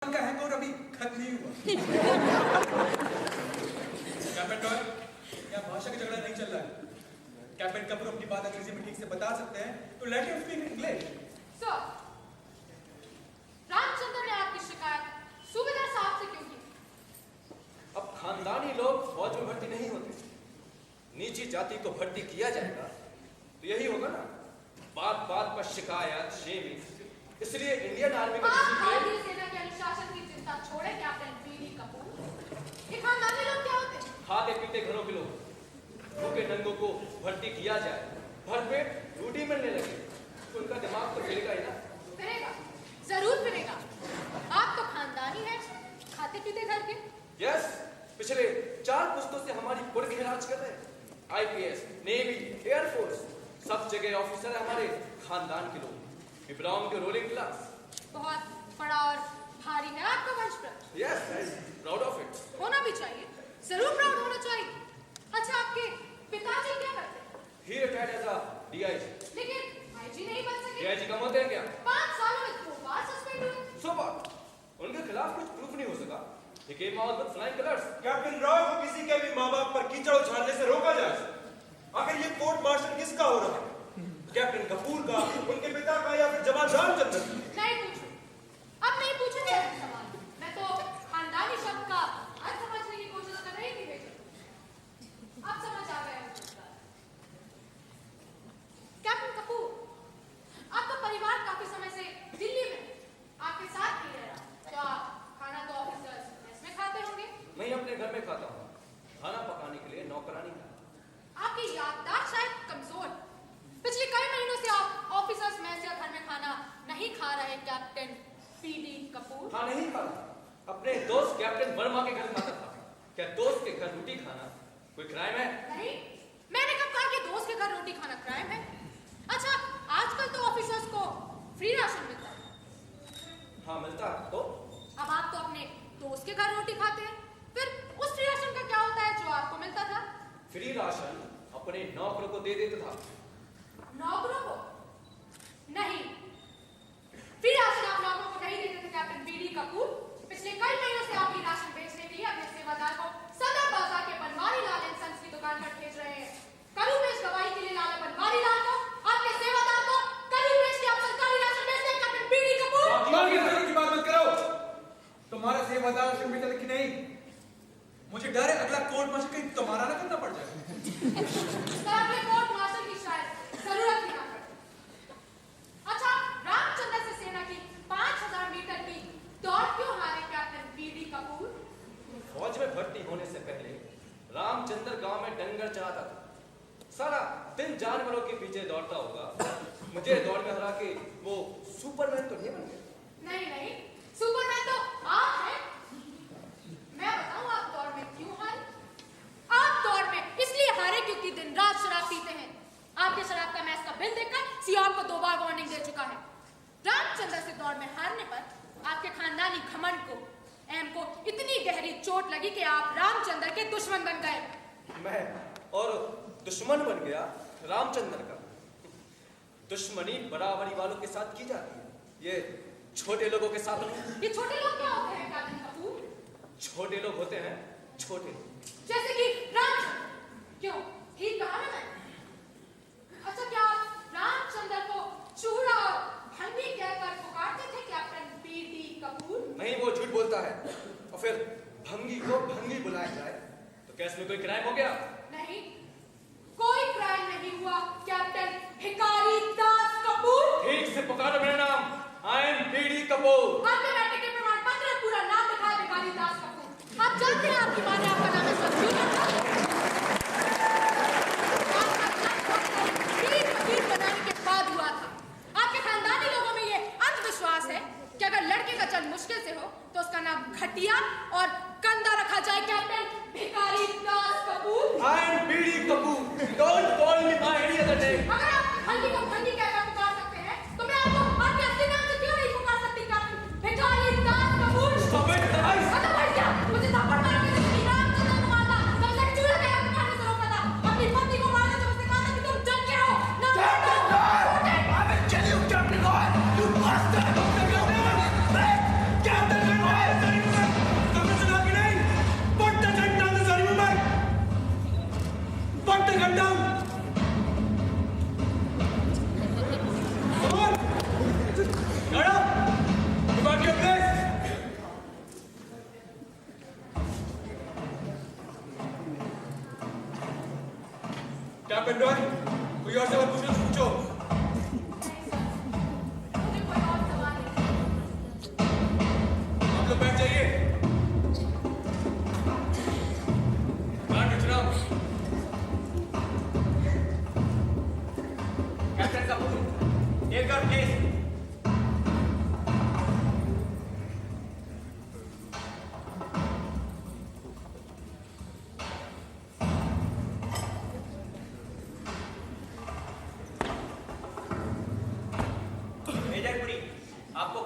का हैंगओवर अभी खत्म नहीं हुआ। कैप्टन रॉय, यहाँ भाषा का झगड़ा नहीं चल रहा है। कैप्टन कपूर अपनी बात अंग्रेजी में ठीक से बता सकते हैं तो let him speak English. Sir, Ramchandra ने आपकी शिकायत सूबेदार साहब से क्यों की? अब खानदानी लोग फौज में भर्ती नहीं होते, नीची जाति को भर्ती किया जाएगा तो यही होगा ना, बात बात पर शिकायत शेविंग। इसलिए इंडियन आर्मी का भारतीय सेना के अनुशासन की चिंता छोड़े कैप्टन बीडी कपूर। ये खानदानी लोग क्या होते हैं? खाते पीते घरों के लोग, भूखे नंगों को भर्ती किया जाए, भरपेट ड्यूटी मिलने लगे तो उनका दिमाग तो फिरेगा ही ना। फिरेगा, जरूर फिरेगा। आप तो खानदानी हैं, खाते पीते घर के। यस, पिछले 4 पुश्तों से हमारी पुरखे राज कर रहे हैं। आईपीएस, नेवी, एयरफोर्स, सब जगह ऑफिसर है हमारे खानदान के लोग। We belong to ruling class. बहुत बड़ा और भारी है आपका वंश प्रत। Yes, I'm proud of it. होना भी चाहिए, जरूर प्राउड होना चाहिए। अच्छा, आपके पिताजी क्या करते हैं? He retired as a DIG. लेकिन आईजी नहीं बन सके। DIG कम होते हैं क्या? 5 सालों में 2 बार सस्पेंड हुए। So what? उनके खिलाफ कुछ प्रूफ नहीं हो सका। He came out with flying colors. Captain Roy को किसी के भी माँ बाप पर कीचड़ उछालने से रोका जाए। आखिर ये कोर्ट मार्शल किसका हो रहा है? कैप्टन कपूर का, उनके पिता का, या फिर जवान रामचंद्र? नहीं पूछो, अब नहीं पूछूंगी ऐसे सवाल। मैं तो खानदानी शब्द का अर्थ समझने की कोशिश कर रही थी बेटा। अब समझ आ गया मुझे। कैप्टन कपूर, आपका परिवार काफी समय से दिल्ली में आपके साथ ही रह रहा, तो आप खाना तो ऑफिसर्स मेस में खाते होंगे? मैं अपने घर में खाता हूँ, खाना पकाने के लिए नौकरानी है। आपकी याददाश्त शायद कमजोर। पिछले कई महीनों से आप ऑफिसर्स मेस या घर में खाना नहीं खा रहे कैप्टन बीडी कपूर। हाँ, नहीं खाता, अपने दोस्त कैप्टन वर्मा के घर खाता था। क्या दोस्त के घर रोटी खाना कोई क्राइम है? नहीं, मैंने कब कहा कि दोस्त के घर रोटी खाना क्राइम है? अच्छा, आजकल तो ऑफिसर्स को फ्री राशन मिलता है। हाँ, मिलता है। तो अब आप तो अपने दोस्त के घर रोटी खाते हैं, फिर उस फ्री राशन का क्या होता है जो आपको मिलता था? फ्री राशन अपने नौकरों को दे देता था। नौकरों को? नहीं, फ्री राशन आप नौकरों को नहीं देते थे कैप्टन बीडी कपूर। पिछले कई महीनों से आप ये राशन बेचने के लिए अपने सेवादार को सदर बाजार के बनवारी लाल एंड सन्स की दुकान पर भेज रहे हैं। करूपेश गवाही के लिए लाला बनवारी लाल को, आपके सेवादार को करूपेश के आप सरकारी राशन बेचते हैं कैप्टन बीडी कपूर। की बात मत करो। तुम्हारा सेवादार राशन मिलता कि नहीं, मुझे डर है अगला कोर्ट मार्शल कहीं तुम्हारा ना करना पड़ जाए। कोर्ट मार्शल की शायद जरूरत ही ना पड़े। अच्छा, रामचंद्र से सेना की 5000 मीटर की दौड़ क्यों हारे कैप्टन बीडी कपूर? फौज में भर्ती होने से पहले रामचंद्र गांव में डंगर चराता था। सारा दिन जानवरों के पीछे दौड़ता होगा। मुझे दौड़ में हरा के वो सुपरमैन तो नहीं बन गया। नहीं नहीं, सुपरमैन तो आप हैं। मैं बताऊं आप दौड़ में क्यों हारे? आप दौड़ में इसलिए हारे क्योंकि दिन रात शराब पीते हैं। आपके शराब का मैच का बिल देखकर सीएम को 2 बार वार्निंग दे चुका है। रामचंद्र से दौड़ में हारने पर आपके खानदानी घमंड को, एम को इतनी गहरी चोट लगी कि आप रामचंद्र के दुश्मन बन गए। मैं और दुश्मन बन गया रामचंद्र का। दुश्मनी बराबरी वालों के साथ की जाती है, ये छोटे लोगों के साथ नहीं। ये छोटे लोग क्या होते हैं कैप्टन कपूर? छोटे लोग होते हैं छोटे, जैसे कि रामचंद्र। क्यों, ठीक कहा ना मैंने? अच्छा, क्या आप रामचंद्र को चूड़ा और भंगी कहकर पुकारते थे कैप्टन बीडी कपूर? नहीं, वो झूठ बोलता है। और फिर भंगी को भंगी बुलाया जाए तो क्या इसमें कोई क्राइम हो गया? नहीं, कोई क्राइम नहीं हुआ कैप्टन भिखारी दास कपूर। ठीक से पुकारो मेरा नाम। I am BD Kapoor. आपके बेटे के प्रमाण पत्र में पूरा नाम लिखा है भिखारी दास कपूर। आप जानते हैं आपकी मां ने आपका नाम ऐसा क्यों रखा? वकील बनाने के बाद हुआ था। आपके खानदानी लोगों में ये अंधविश्वास है कि अगर लड़के का जन्म मुश्किल से हो तो उसका नाम घटिया और गंदा रखा जाए captain Bhikhari Das Kapoor. I am BD Kapoor. Don't call me by any other name. अगर आप भंगी को भंगी कहकर पुकार सकते हैं तो मैं आपको आपके असली नाम से क्यों नहीं पुकार सकती captain Bhikhari Das Kapoor? Stop it, guys! मतलब भाई क्या? मुझे थप्पड़ मारोगे तो किसी रामचंद्र को मारता, तो उसे चूल्हे पे आग पुकारने से रोका था। अपनी पत्नी को मारने से उसने कहा था कि तुम जल के हो। ना I will kill you, Captain Roy! You bastard! Captain Roy!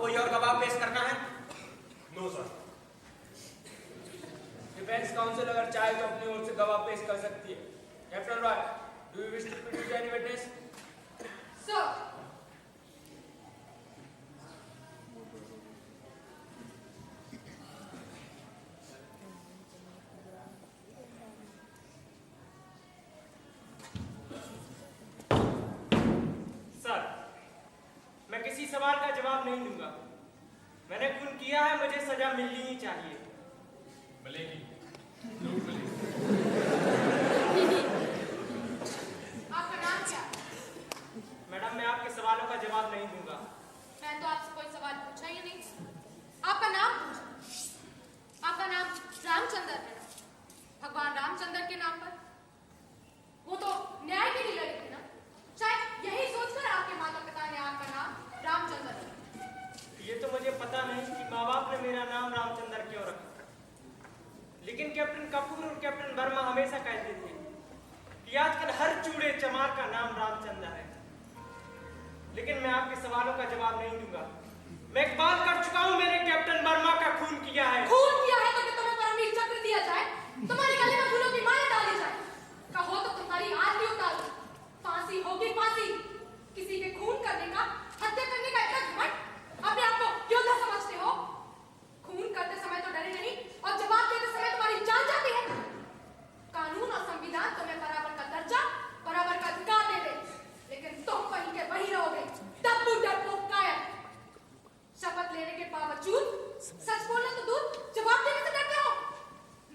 कोई और गवाह पेश करना है? No sir. डिफेंस काउंसिल अगर चाहे तो अपनी ओर से गवाह पेश कर सकती है। Captain Roy, do you wish to produce any witness? Sir, sir, मैं किसी सवाल का जवाब नहीं दूंगा। मैंने खून किया है, मुझे सजा मिलनी ही चाहिए। मिलेगी, जरूर मिलेगी। आपका नाम क्या है? मैडम, मैं आपके सवालों का जवाब नहीं दूंगा। मैं तो आपसे कोई सवाल पूछा ही नहीं। आपका नाम पूछा। आपका नाम रामचंद्र है ना? भगवान रामचंद्र के नाम पर? वो तो न्याय के लिए लड़े थे ना? शायद यही सोचकर आपके माता पिता ने आपका नाम रामचंद्र रखा। ये तो मुझे पता नहीं कि माँ बाप ने मेरा नाम रामचंद्र क्यों रखा, लेकिन कैप्टन कपूर और कैप्टन वर्मा हमेशा कहते थे कि आजकल हर चूड़े चमार का नाम रामचंद्र है। लेकिन मैं आपके सवालों का जवाब नहीं दूंगा। मैं एक बात कर चुका हूँ, मैंने कैप्टन वर्मा का खून किया है। खून किया है तो कि तुम्हें परमवीर चक्र दिया जाए, तुम्हारे गले में फूलों की माला डाली जाए, कहो तो तुम्हारी आरती उतार दो। फांसी होगी फांसी। किसी के खून करने का, हत्या करने का इतना घमंड? अपने आप को योद्धा समझते हो? खून करते समय तो डरे नहीं और जवाब देते समय तुम्हारी जान जाती है। कानून और संविधान तुम्हें बराबर का दर्जा, बराबर का अधिकार दे दे, लेकिन तुम वहीं के वहीं रहोगे, दब्बू डरपोक कायर। शपथ लेने के बावजूद सच बोलना तो दूर, जवाब देने से डरते हो।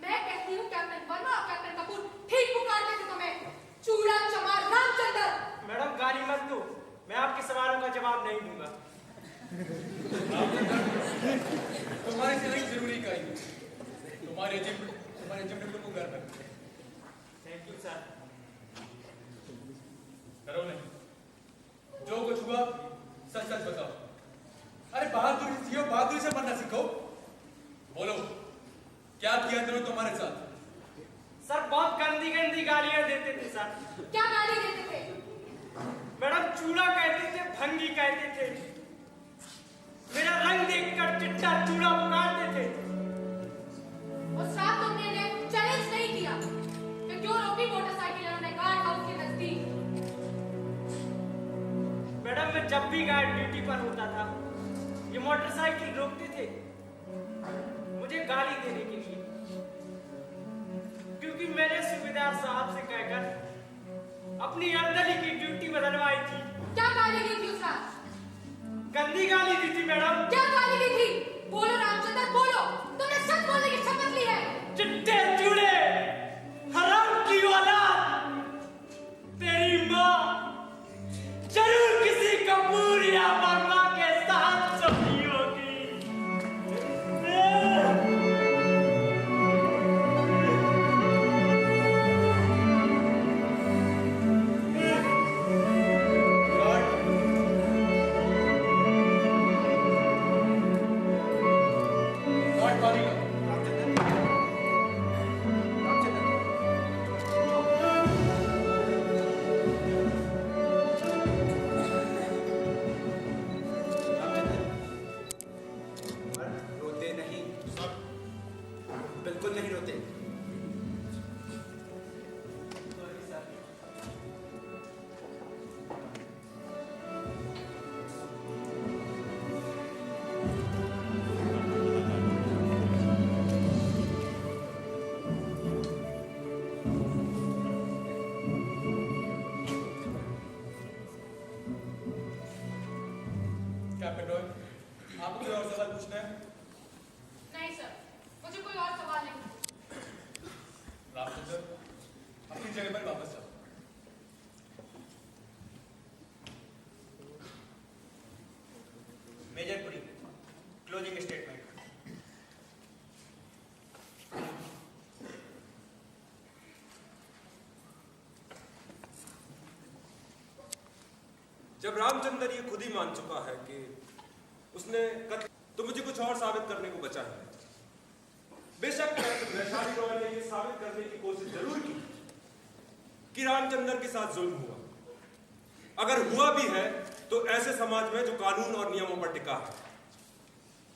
मैं कहती हूँ कैप्टन वर्मा और कैप्टन कपूर ठीक पुकारते थे तुम्हें, चूड़ा चमार रामचंद्र। मैडम, गाली मत दो, मैं आपके सवालों का जवाब नहीं दूंगा। तुम्हारी से नहीं जरूरी का ही। तुम्हारे जिम्मे को गर्व है। Thank you sir. डरो नहीं, जो कुछ हुआ सच सच बताओ। अरे बहादुरी जियो, बहादुरी से मरना सीखो। बोलो, क्या किया दोनों तुम्हारे साथ? सर, बहुत गंदी गंदी गालियां देते थे सर। क्या गाली देते थे? मैडम, चूड़ा कहते थे, भंगी कहते थे, मेरा रंग देखकर चिट्टा चूड़ा पुकारते थे। उस रात तुमने ने चैलेंज नहीं किया कि क्यों रोकी मोटरसाइकिल उन्होंने गार्ड हाउस के नजदीक? मैडम, मैं जब भी गार्ड ड्यूटी पर होता था, ये मोटरसाइकिल रोकते थे मुझे गाली देने के लिए, क्योंकि मैंने सूबेदार साहब से कहकर अपनी अर्दली की ड्यूटी बदलवाई थी। क्या गाली दी थी उस रात? गंदी गाली दी थी मैडम। क्या गाली दी थी? बोलो रामचंद्र, बोलो। तुमने सच बोलने की शपथ ली है? चिट्टे चूड़े, हराम की औलाद, तेरी माँ जरूर किसी कपूर या वर्मा के साथ सोती होगी। रोते नहीं, बिल्कुल नहीं रोते। कैप्टन रॉय, आपको कोई और सवाल पूछना है? नहीं सर, मुझे कोई और सवाल नहीं। रामचंद्र, अपनी जगह पर वापस जाओ। Major Puri, closing statement. जब रामचंद्र ये खुद ही मान चुका है कि उसने कत्ल, तो मुझे कुछ और साबित करने को बचा है। बेशक वैशाली रॉय ने ये साबित करने की कोशिश जरूर की कि रामचंद्र के साथ जुल्म हुआ। अगर हुआ भी है तो ऐसे समाज में जो कानून और नियमों पर टिका है।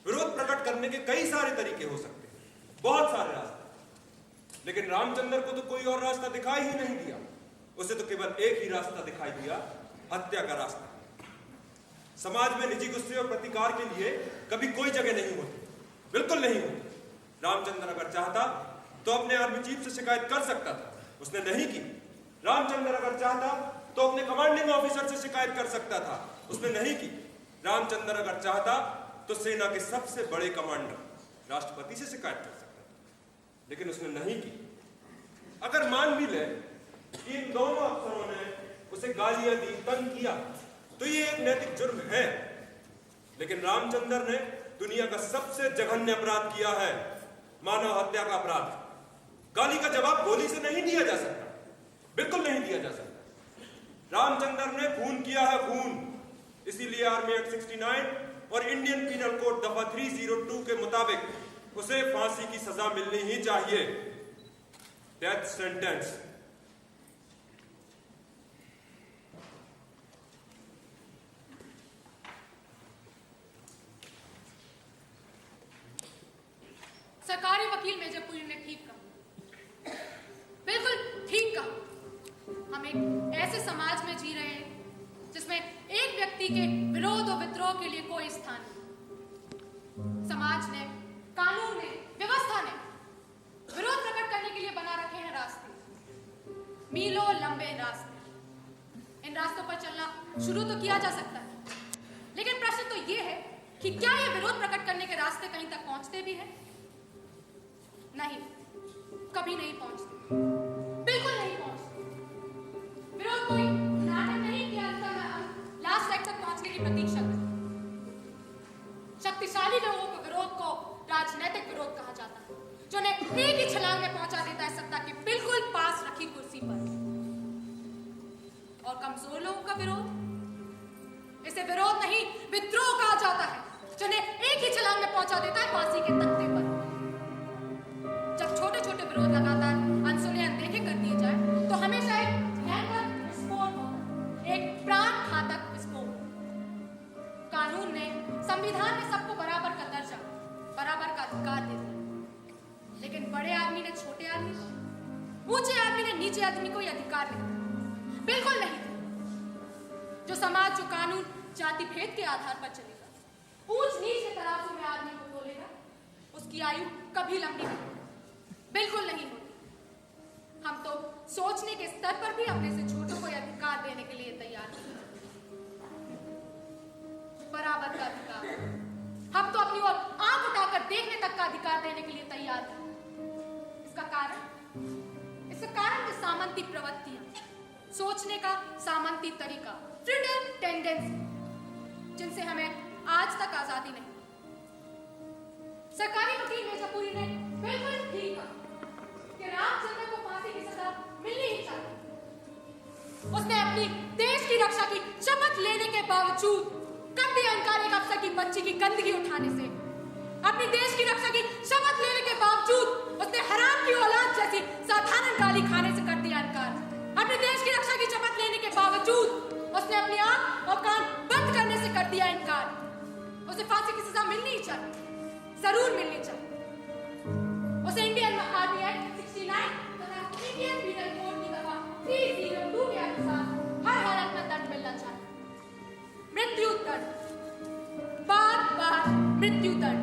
विरोध प्रकट करने के कई सारे तरीके हो सकते हैं, बहुत सारे रास्ते, लेकिन रामचंद्र को तो कोई और रास्ता दिखाई ही नहीं दिया। उसे तो केवल एक ही रास्ता दिखाई दिया, हत्या का रास्ता। समाज में निजी गुस्से और प्रतिकार के लिए कभी कोई जगह नहीं होती, बिल्कुल नहीं होती। रामचंद्र अगर चाहता तो अपने आर्मी चीफ से शिकायत कर सकता था, उसने नहीं की। रामचंद्र अगर चाहता तो अपने कमांडिंग ऑफिसर से शिकायत कर सकता था, उसने नहीं की। रामचंद्र अगर चाहता तो सेना के सबसे बड़े कमांडर राष्ट्रपति से शिकायत कर सकता था, लेकिन उसने नहीं की। अगर मान भी ले कि इन दोनों अफसरों ने उसे गालियां दी, तंग किया, तो ये एक नैतिक जुर्म है, लेकिन रामचंद्र ने दुनिया का सबसे जघन्य अपराध किया है, मानव हत्या का अपराध। गाली का जवाब गोली से नहीं दिया जा सकता, बिल्कुल नहीं दिया जा सकता। रामचंद्र ने खून किया है, खून। इसीलिए आर्मी एक्ट 69 और इंडियन पीनल कोड दफा 302 के मुताबिक उसे फांसी की सजा मिलनी ही चाहिए, डेथ सेंटेंस। सरकारी वकील मेजर पुरी ने ठीक कहा, बिल्कुल ठीक कहा। हम एक ऐसे समाज में जी रहे हैं जिसमें एक व्यक्ति के विरोध और विद्रोह के लिए कोई स्थान नहीं। समाज ने, कानून ने, व्यवस्था ने विरोध प्रकट करने के लिए बना रखे हैं रास्ते, मीलों लंबे रास्ते। इन रास्तों पर चलना शुरू तो किया जा सकता है, लेकिन प्रश्न तो यह है कि क्या ये विरोध प्रकट करने के रास्ते कहीं तक पहुंचते भी हैं? नहीं, कभी नहीं पहुंचते, बिल्कुल नहीं पहुंचते। विरोध कोई नाटक नहीं कि लास्ट तक पहुंचने की प्रतीक्षा करें। शक्तिशाली लोगों को विरोध को राजनीतिक विरोध कहा जाता है, जो उन्हें एक ही छलांग में पहुंचा देता है सत्ता के बिल्कुल पास रखी कुर्सी पर। और कमजोर लोगों का विरोध, इसे विरोध नहीं विद्रोह कहा जाता है, जो उन्हें एक ही छलांग में पहुंचा देता है फांसी के तख्ते पर। जब छोटे छोटे विरोध लगातार अनसुने अनदेखे कर दिए जाए तो हमेशा एक भयंकर विस्फोट होगा, एक प्राण घातक विस्फोट। कानून ने, संविधान ने सबको बराबर का दर्जा, बराबर का अधिकार दे दिया, लेकिन बड़े आदमी ने छोटे आदमी को, ऊंचे आदमी ने नीचे आदमी को यह अधिकार नहीं, बिल्कुल नहीं। जो समाज, जो कानून जाति भेद के आधार पर चलेगा, ऊंच नीच के तराजू में आदमी को तोलेगा, उसकी आयु कभी लंबी नहीं, बिल्कुल नहीं होती। हम तो सोचने के स्तर पर भी अपने से छोटों को अधिकार देने के लिए तैयार हैं। बराबर का अधिकार, हम तो अपनी ओर आंख उठाकर देखने तक का अधिकार देने के लिए तैयार हैं। इसका कारण है सामंती प्रवृत्तियां, सोचने का सामंती तरीका, फ्रीडम टेंडेंसी, जिनसे हमें आज तक आजादी नहीं। सरकारी वकील मेजर पुरी ने बिल्कुल ठीक कहा कि रामचंद्र को फांसी की सजा मिलनी ही चाहिए। उसने अपनी देश की रक्षा की शपथ लेने के बावजूद कभी अहंकार एक अफसर की बच्ची की गंदगी उठाने से, अपनी देश की रक्षा की शपथ लेने के बावजूद उसने हराम की औलाद जैसी साधारण गाली खाने से कर दिया इनकार। अपने देश की रक्षा की शपथ लेने के बावजूद उसने अपनी आंख और कान बंद करने से कर दिया इनकार। उसे फांसी की सजा मिलनी ही चाहिए, जरूर मिलनी चाहिए। उसे इंडियन आर्मी एक्ट 69 तथा इंडियन पीनल कोड की दफा 302 के अनुसार हर हालत में दंड मिलना चाहिए, मृत्यु दंड, बार-बार मृत्यु दंड।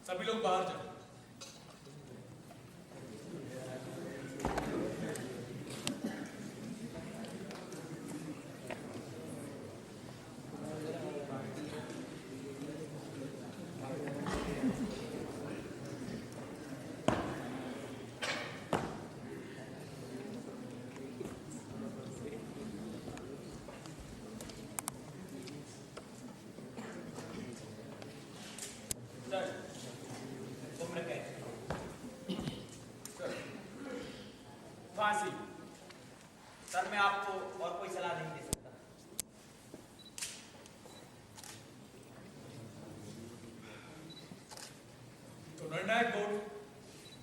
सभी लोग बाहर जाओ,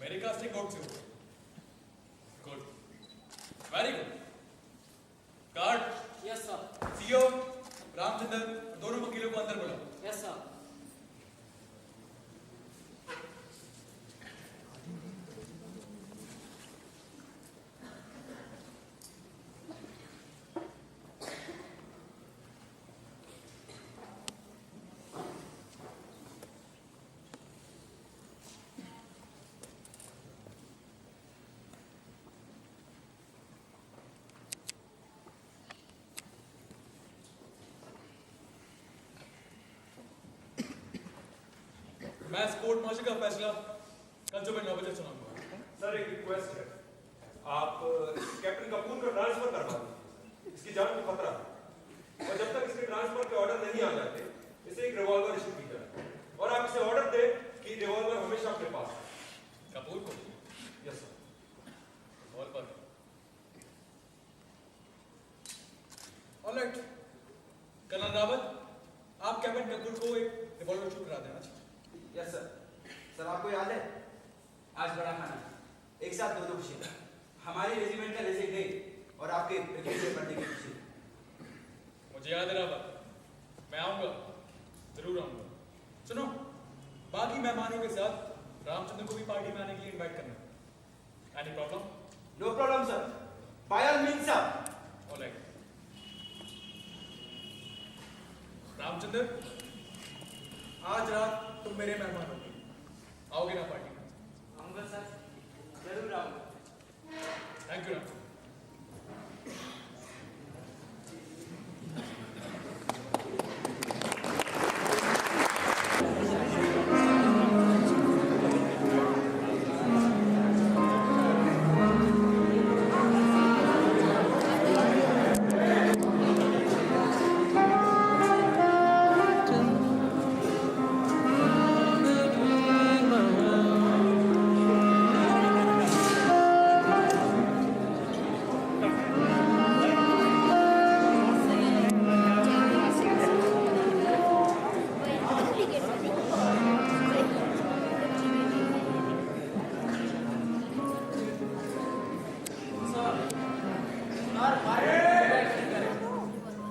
मेरी कास्टिंग आउट से हुआ। Good, very good. Guard, yes sir. CO, Ramchandra, दोनों वकीलों को अंदर बुलाओ। Yes sir. मैं इस कोर्ट मार्शल का फैसला कल सुबह 9 बजे सुनाऊंगा। सर एक रिक्वेस्ट है, आप कैप्टन कपूर का ट्रांसफर करवा दीजिए, इसकी जान को खतरा है। और जब तक इसके ट्रांसफर के ऑर्डर नहीं आ जाते, इसे एक रिवॉल्वर इशू की जाए और आप इसे ऑर्डर दे कि रिवॉल्वर हमेशा अपने पास है। कपूर को? Yes sir. Revolver. Alright, colonel Rawat, आप कैप्टन कपूर को एक रिवॉल्वर इशू करा देना। Yes sir. सर आपको याद है आज बड़ा खाना, एक साथ दो खुशी, हमारी रेजिमेंट का रेजिक डे और आपके ब्रिगेडियर बनने की खुशी। मुझे याद है रावत, मैं आऊंगा, जरूर आऊंगा। सुनो, बाकी मेहमानों के साथ रामचंद्र को भी पार्टी में आने के लिए इनवाइट करना। Any problem? No problem sir, by all means sir. Alright. Ramchandra, आज रात तुम मेरे मेहमान होगे, आओगे ना पार्टी में? आऊंगा सर, जरूर आऊंगा। Thank you Ramchandra.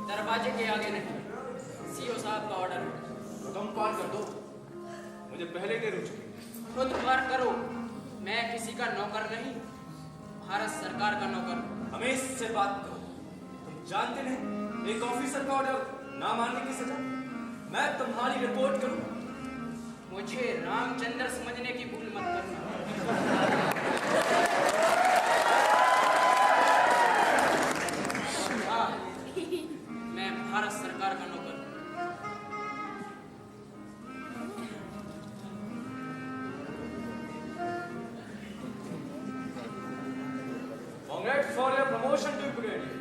दरवाजे के आगे नहीं, सीओ साहब का ऑर्डर है। तुम पार कर दो, मुझे पहले के रुचि। खुद पार करो, मैं किसी का नौकर नहीं, भारत सरकार का नौकर। हमें इससे बात करो। तुम जानते नहीं एक ऑफिसर का ऑर्डर ना मानने की सजा? मैं तुम्हारी रिपोर्ट करूं। मुझे रामचंद्र समझने की भूल मत करना। हाँ, मैं भारत सरकार का नौकर हूं। Congrats for your promotion to brigadier.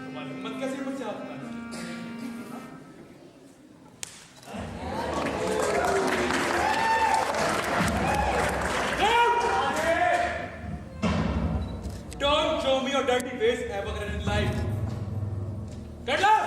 तुम्हारी हिम्मत कैसे मुझसे हाथ मिलाने की? Don't show me your dirty face ever again in life. Get lost!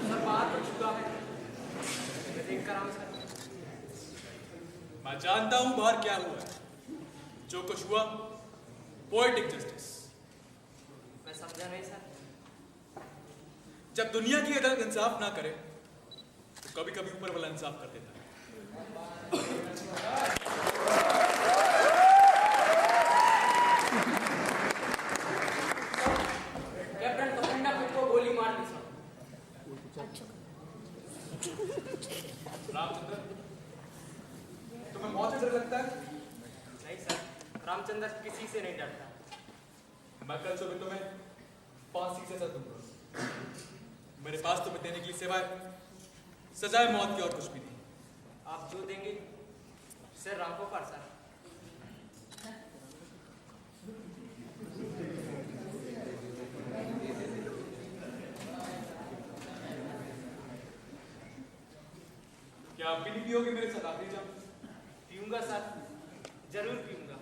Sir बात हो चुका है, मैं देख कर आऊं सर। मैं जानता हूं बाहर क्या हुआ है। जो कुछ हुआ, पोएटिक जस्टिस। मैं समझा नहीं सर। जब दुनिया की अदालत इंसाफ ना करे, तो कभी कभी ऊपर वाला इंसाफ कर देता है। कैप्टन कपुंडा खुद को गोली मार दी सर। रामचंद्र, तुम्हें मौत से डर लगता है? नहीं सर, रामचंद्र किसी से नहीं डरता। मैं कल सुबह तुम्हें फांसी से सजा दूंगा। आज तुम्हें देने के लिए सिवाय सजाए मौत की और कुछ भी नहीं। आप जो देंगे सर, आंखों पर सर। क्या आप भी नहीं पियोगे मेरे साथ आखिरी जाम? पीऊंगा सर, जरूर पीऊंगा।